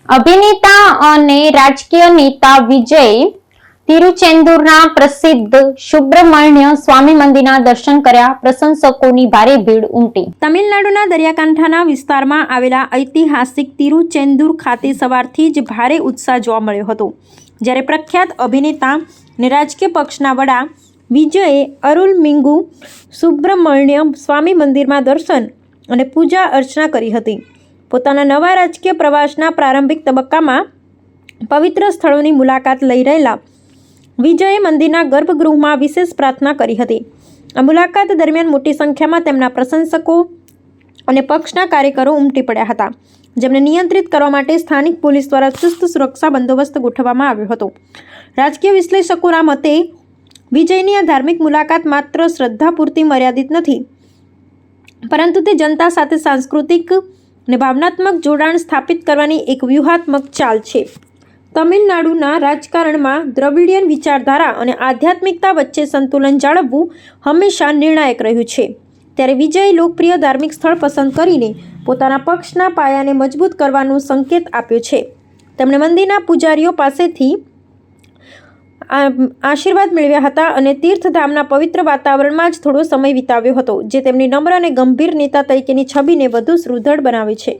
અભિનેતા અને રાજકીય નેતા વિજય તિરુચેન્દુરના પ્રસિદ્ધ સુબ્રમણ્ય સ્વામી મંદિરના દર્શન કર્યા. પ્રશંસકોની ભારે ભીડ ઉમટી. તમિલનાડુના દરિયાકાંઠાના વિસ્તારમાં આવેલા ઐતિહાસિક તિરુચેન્દુર ખાતે સવારથી જ ભારે ઉત્સાહ જોવા મળ્યો હતો, જ્યારે પ્રખ્યાત અભિનેતા અને રાજકીય પક્ષના વડા વિજયે અરુલમિગુ સુબ્રમણ્ય સ્વામી મંદિરમાં દર્શન અને પૂજા અર્ચના કરી હતી. પોતાના નવા રાજકીય પ્રવાસના પ્રારંભિક તબક્કામાં પવિત્ર સ્થળોની મુલાકાત લઈ રહેલા વિજયે મંદિરના ગર્ભગૃહમાં વિશેષ પ્રાર્થના કરી હતી. આ મુલાકાત દરમિયાન મોટી સંખ્યામાં તેમના પ્રશંસકો અને પક્ષના કાર્યકરો ઉમટી પડ્યા હતા, જેમને નિયંત્રિત કરવા માટે સ્થાનિક પોલીસ દ્વારા ચુસ્ત સુરક્ષા બંદોબસ્ત ગોઠવવામાં આવ્યો હતો. રાજકીય વિશ્લેષકોના મતે વિજયની આ ધાર્મિક મુલાકાત માત્ર શ્રદ્ધા પૂરતી મર્યાદિત નથી, પરંતુ તે જનતા સાથે સાંસ્કૃતિક અને ભાવનાત્મક જોડાણ સ્થાપિત કરવાની એક વ્યૂહાત્મક ચાલ છે. તમિલનાડુના રાજકારણમાં દ્રવિડિયન વિચારધારા અને આધ્યાત્મિકતા વચ્ચે સંતુલન જાળવવું હંમેશા નિર્ણાયક રહ્યું છે. ત્યારે વિજયે લોકપ્રિય ધાર્મિક સ્થળ પસંદ કરીને પોતાના પક્ષના પાયાને મજબૂત કરવાનો સંકેત આપ્યો છે. તેમણે મંદિરના પૂજારીઓ પાસેથી આશીર્વાદ મેળવ્યા હતા અને તીર્થધામના પવિત્ર વાતાવરણમાં જ થોડો સમય વિતાવ્યો હતો, જે તેમની નમ્ર અને ગંભીર નેતા તરીકેની છબીને વધુ સુદૃઢ બનાવે છે.